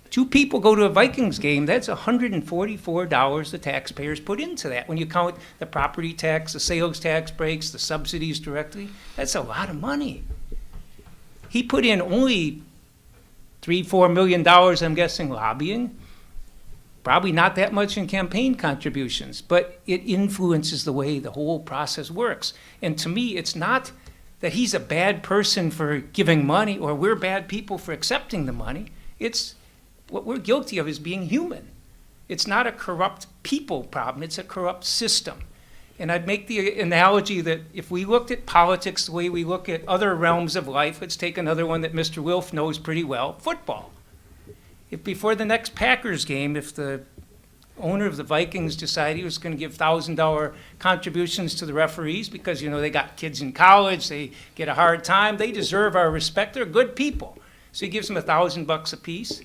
[SPEAKER 4] 2 people go to a Vikings game, that's $144 the taxpayers put into that. When you count the property tax, the sales tax breaks, the subsidies directly, that's a lot of money. He put in only $3-4 million, I'm guessing, lobbying. Probably not that much in campaign contributions, but it influences the way the whole process works. And to me, it's not that he's a bad person for giving money or we're bad people for accepting the money. It's what we're guilty of is being human. It's not a corrupt people problem, it's a corrupt system. And I'd make the analogy that if we looked at politics the way we look at other realms of life, let's take another one that Mr. Wilf knows pretty well, football. If before the next Packers game, if the owner of the Vikings decided he was going to give $1,000 contributions to the referees because, you know, they got kids in college, they get a hard time, they deserve our respect, they're good people. So he gives them $1,000 apiece.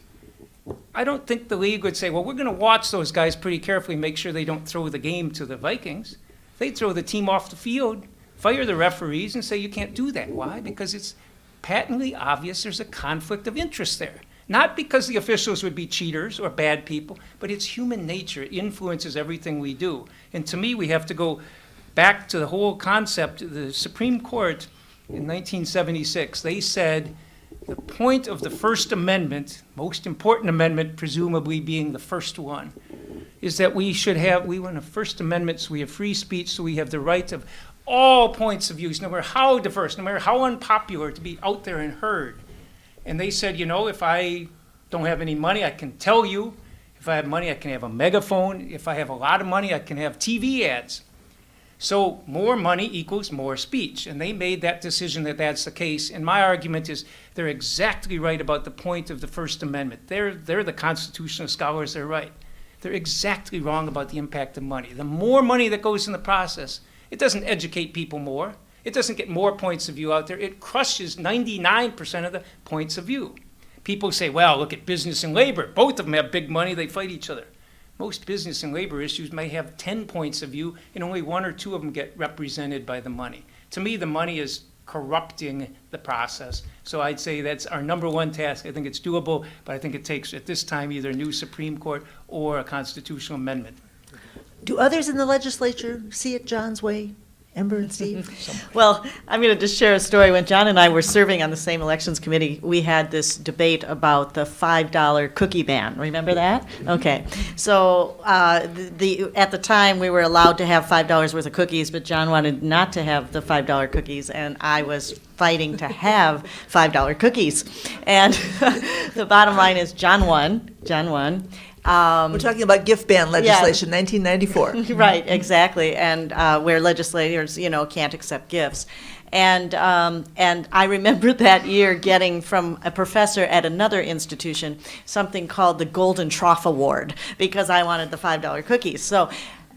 [SPEAKER 4] I don't think the league would say, well, we're going to watch those guys pretty carefully, make sure they don't throw the game to the Vikings. They'd throw the team off the field, fire the referees, and say you can't do that. Why? Because it's patently obvious there's a conflict of interest there. Not because the officials would be cheaters or bad people, but it's human nature. It influences everything we do. And to me, we have to go back to the whole concept. The Supreme Court in 1976, they said the point of the First Amendment, most important amendment presumably being the first one, is that we want a First Amendment, so we have free speech, so we have the right of all points of view, no matter how diverse, no matter how unpopular, to be out there and heard. And they said, you know, if I don't have any money, I can tell you. If I have money, I can have a megaphone. If I have a lot of money, I can have TV ads. So more money equals more speech. And they made that decision that that's the case. And my argument is they're exactly right about the point of the First Amendment. They're the constitutional scholars, they're right. They're exactly wrong about the impact of money. The more money that goes in the process, it doesn't educate people more. It doesn't get more points of view out there. It crushes 99% of the points of view. People say, well, look at business and labor. Both of them have big money. They fight each other. Most business and labor issues may have 10 points of view, and only 1 or 2 of them get represented by the money. To me, the money is corrupting the process. So I'd say that's our number one task. I think it's doable, but I think it takes, at this time, either a new Supreme Court or a constitutional amendment.
[SPEAKER 1] Do others in the legislature see it John's way? Ember and Steve?
[SPEAKER 3] Well, I'm going to just share a story. When John and I were serving on the same elections committee, we had this debate about the $5 cookie ban. Remember that? Okay. So at the time, we were allowed to have $5 worth of cookies, but John wanted not to have the $5 cookies, and I was fighting to have $5 cookies. And the bottom line is John won.
[SPEAKER 1] We're talking about gift ban legislation, 1994.
[SPEAKER 3] Right, exactly, and where legislators, can't accept gifts. And I remember that year getting from a professor at another institution something called the Golden Trough Award because I wanted the $5 cookies. So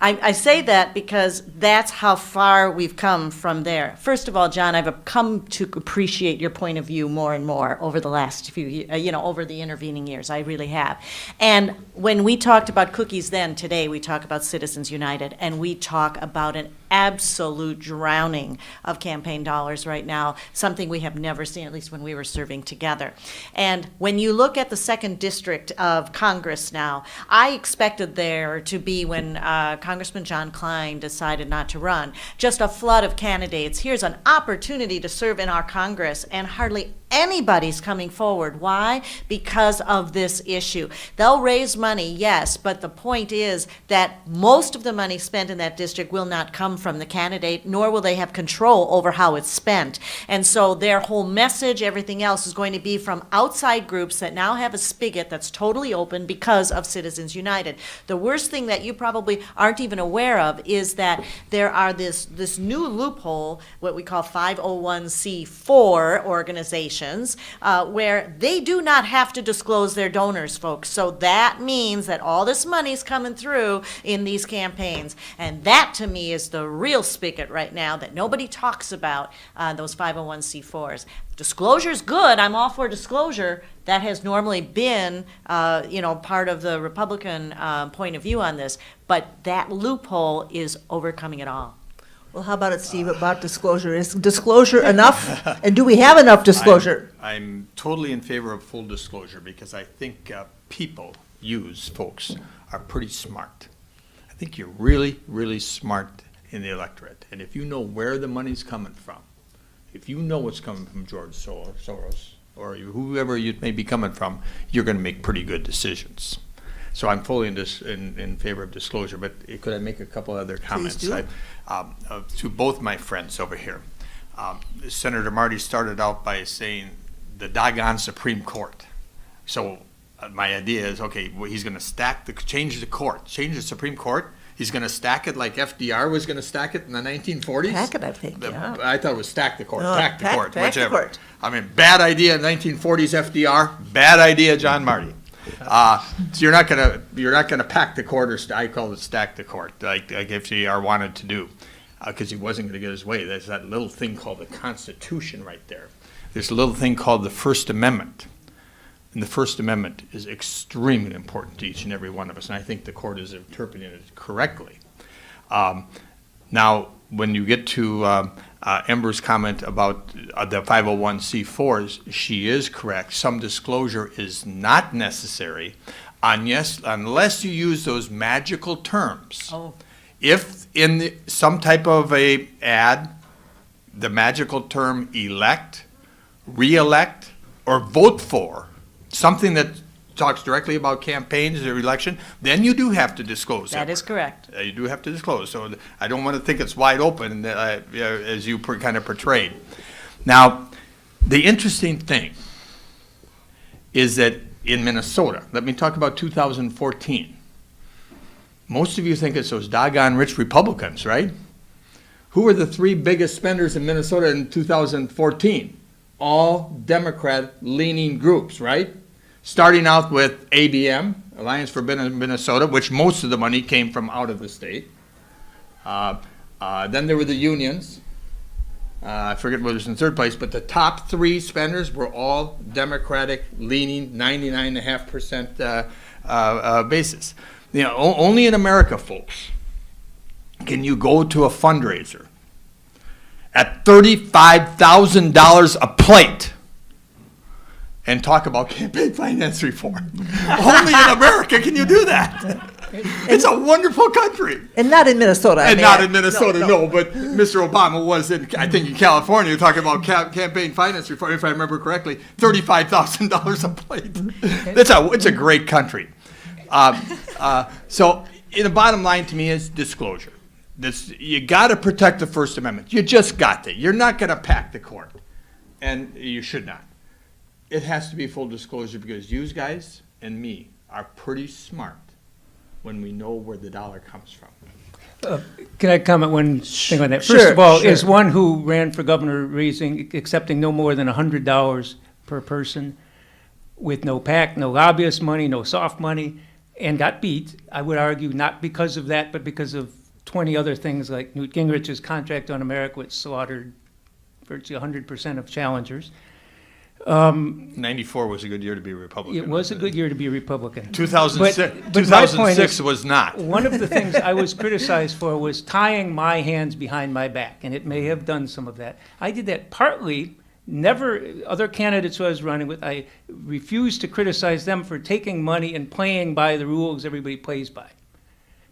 [SPEAKER 3] I say that because that's how far we've come from there. First of all, John, I've come to appreciate your point of view more and more over the last few, over the intervening years. I really have. And when we talked about cookies then, today we talk about Citizens United, and we talk about an absolute drowning of campaign dollars right now, something we have never seen, at least when we were serving together. And when you look at the 2nd District of Congress now, I expected there to be, when Congressman John Klein decided not to run, just a flood of candidates. Here's an opportunity to serve in our Congress, and hardly anybody's coming forward. Why? Because of this issue. They'll raise money, yes, but the point is that most of the money spent in that district will not come from the candidate, nor will they have control over how it's spent. And so their whole message, everything else, is going to be from outside groups that now have a spigot that's totally open because of Citizens United. The worst thing that you probably aren't even aware of is that there are this new loophole, what we call 501c4 organizations, where they do not have to disclose their donors, folks. So that means that all this money's coming through in these campaigns. And that, to me, is the real spigot right now that nobody talks about, those 501c4s. Disclosure's good. I'm all for disclosure. That has normally been, part of the Republican point of view on this. But that loophole is overcoming it all.
[SPEAKER 1] Well, how about it, Steve, about disclosure? Is disclosure enough? And do we have enough disclosure?
[SPEAKER 2] I'm totally in favor of full disclosure because I think folks, are pretty smart. I think you're really, really smart in the electorate. And if you know where the money's coming from, if you know it's coming from George Soros or whoever it may be coming from, you're going to make pretty good decisions. So I'm fully in favor of disclosure, but could I make a couple other comments?
[SPEAKER 1] Please do.
[SPEAKER 2] To both my friends over here. Senator Marty started out by saying the doggone Supreme Court. So my idea is, okay, well, he's going to change the Supreme Court. He's going to stack it like FDR was going to stack it in the 1940s.
[SPEAKER 1] Pack it, I think, yeah.
[SPEAKER 2] I thought it was stack the court,
[SPEAKER 1] No,
[SPEAKER 2] pack the court,
[SPEAKER 1] pack the
[SPEAKER 2] whichever.
[SPEAKER 1] court.
[SPEAKER 2] I mean, bad idea 1940s FDR, bad idea John Marty. So you're not gonna pack the court, or I call it stack the court, like FDR wanted to do, because he wasn't going to get his way. There's that little thing called the Constitution right there. There's a little thing called the First Amendment, and the First Amendment is extremely important to each and every one of us, and I think the court is interpreting it correctly. Now, when you get to Ember's comment about the 501c4s, she is correct. Some disclosure is not necessary unless you use those magical terms.
[SPEAKER 3] Oh.
[SPEAKER 2] If in some type of a ad, the magical term elect, re-elect, or vote for, something that talks directly about campaigns or election, then you do have to disclose
[SPEAKER 3] That is correct.
[SPEAKER 2] You do have to disclose. So I don't want to think it's wide open, as you kind of portrayed. Now, the interesting thing is that in Minnesota, let me talk about 2014. Most of you think it's those doggone rich Republicans, right? Who were the three biggest spenders in Minnesota in 2014? All Democrat-leaning groups, right? Starting out with ABM, Alliance for Minnesota, which most of the money came from out of the state. Then there were the unions. I forget what was in third place, but the top three spenders were all Democratic-leaning, 99.5% basis. You know, only in America, folks, can you go to a fundraiser at $35,000 a plate and talk about campaign finance reform. Only in America can you do that. It's a wonderful country.
[SPEAKER 1] And not in Minnesota.
[SPEAKER 2] And not in Minnesota, no, but Mr. Obama was I think in California, talking about campaign finance reform, if I remember correctly, $35,000 a plate. It's a great country. So the bottom line to me is disclosure. You got to protect the First Amendment. You just got to. You're not going to pack the court, and you should not. It has to be full disclosure because you guys and me are pretty smart when we know where the dollar comes from.
[SPEAKER 4] Can I comment one thing on that?
[SPEAKER 1] Sure,
[SPEAKER 4] First of all,
[SPEAKER 1] sure.
[SPEAKER 4] as one who ran for governor accepting no more than $100 per person with no PAC, no lobbyist money, no soft money, and got beat, I would argue not because of that, but because of 20 other things like Newt Gingrich's contract on America, which slaughtered virtually 100% of challengers.
[SPEAKER 2] 94 was a good year to be a Republican.
[SPEAKER 4] It was a good year to be a Republican.
[SPEAKER 2] 2006,
[SPEAKER 4] But my point
[SPEAKER 2] 2006
[SPEAKER 4] is,
[SPEAKER 2] was not.
[SPEAKER 4] One of the things I was criticized for was tying my hands behind my back, and it may have done some of that. I did that partly, other candidates who I was running with, I refused to criticize them for taking money and playing by the rules everybody plays by.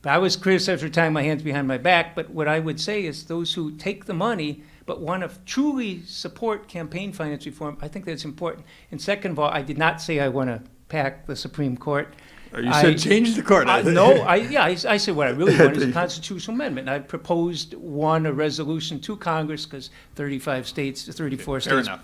[SPEAKER 4] But I was criticized for tying my hands behind my back, but what I would say is those who take the money but want to truly support campaign finance reform, I think that's important. And second of all, I did not say I want to pack the Supreme Court.
[SPEAKER 2] You said change the court.
[SPEAKER 4] I said what I really want is a constitutional amendment. And I proposed a resolution to Congress because 34
[SPEAKER 2] Fair
[SPEAKER 4] states
[SPEAKER 2] enough.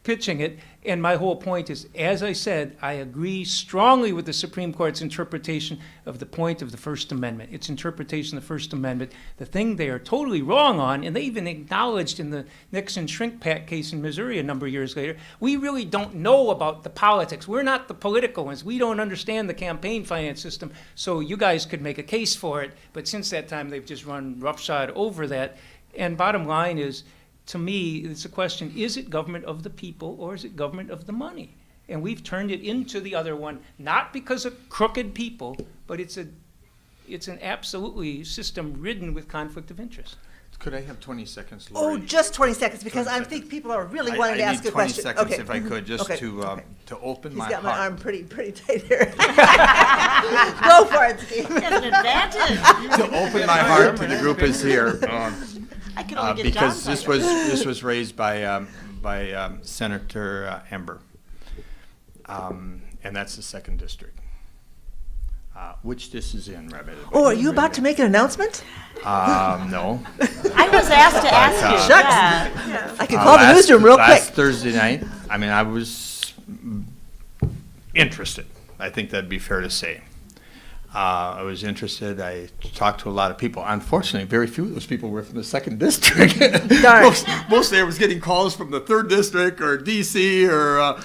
[SPEAKER 4] pitching it. And my whole point is, as I said, I agree strongly with the Supreme Court's interpretation of the point of the First Amendment. Its interpretation of the First Amendment, the thing they are totally wrong on, and they even acknowledged in the Nixon shrink pack case in Missouri a number of years later, we really don't know about the politics. We're not the political ones. We don't understand the campaign finance system, so you guys could make a case for it. But since that time, they've just run roughshod over that. And bottom line is, to me, it's a question, is it government of the people or is it government of the money? And we've turned it into the other one, not because of crooked people, but it's an absolutely system ridden with conflict of interest.
[SPEAKER 2] Could I have 20 seconds,
[SPEAKER 1] Oh,
[SPEAKER 2] Lori?
[SPEAKER 1] just 20 seconds, because
[SPEAKER 2] 20
[SPEAKER 1] I think people are really
[SPEAKER 2] I
[SPEAKER 1] wanting to ask a question.
[SPEAKER 2] I need 20 seconds
[SPEAKER 1] Okay.
[SPEAKER 2] if I could, just
[SPEAKER 1] Okay.
[SPEAKER 2] to
[SPEAKER 1] Okay.
[SPEAKER 2] open
[SPEAKER 1] He's
[SPEAKER 2] my
[SPEAKER 1] got my
[SPEAKER 2] heart.
[SPEAKER 1] arm pretty tight here. Go for it, Steve.
[SPEAKER 3] That's an advantage.
[SPEAKER 2] To open my heart to the group is here.
[SPEAKER 3] I can only get
[SPEAKER 2] Because
[SPEAKER 3] John's
[SPEAKER 2] this was raised by Senator Ember, and that's the 2nd district, which this is in, Rabbi.
[SPEAKER 1] Oh, are you about to make an announcement?
[SPEAKER 2] No.
[SPEAKER 3] I was asked to ask you.
[SPEAKER 1] Shucks.
[SPEAKER 3] Yeah.
[SPEAKER 1] I can call the newsroom real quick.
[SPEAKER 2] Last Thursday night, I mean, I was interested. I think that'd be fair to say. I was interested. I talked to a lot of people. Unfortunately, very few of those people were from the 2nd district.
[SPEAKER 1] Darn.
[SPEAKER 2] Mostly I was getting calls from the 3rd district or DC or,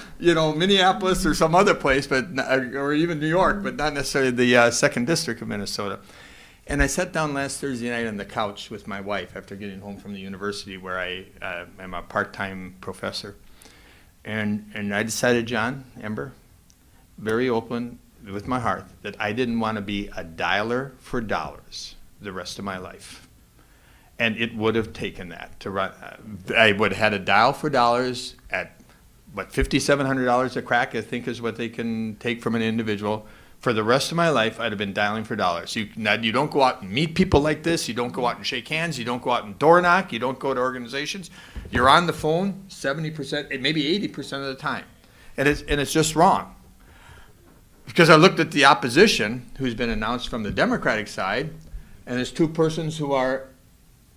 [SPEAKER 2] Minneapolis or some other place, or even New York, but not necessarily the 2nd district of Minnesota. And I sat down last Thursday night on the couch with my wife after getting home from the university where I am a part-time professor. And I decided, John, Ember, very open with my heart, that I didn't want to be a dialer for dollars the rest of my life. And it would have taken that to run. I would have had a dial for dollars at, $5,700 a crack, I think is what they can take from an individual. For the rest of my life, I'd have been dialing for dollars. You don't go out and meet people like this. You don't go out and shake hands. You don't go out and door knock. You don't go to organizations. You're on the phone 70%, maybe 80% of the time. And it's just wrong. Because I looked at the opposition, who's been announced from the Democratic side, and there's 2 persons who are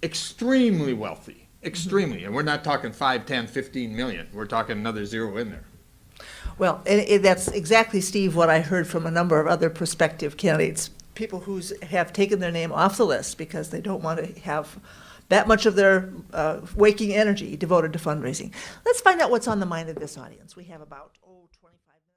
[SPEAKER 2] extremely wealthy, extremely. And we're not talking 5, 10, 15 million. We're talking another zero in there.
[SPEAKER 1] Well, and that's exactly, Steve, what I heard from a number of other prospective candidates, people who have taken their name off the list because they don't want to have that much of their waking energy devoted to fundraising. Let's find out what's on the mind of this audience. We have about, 25 minutes.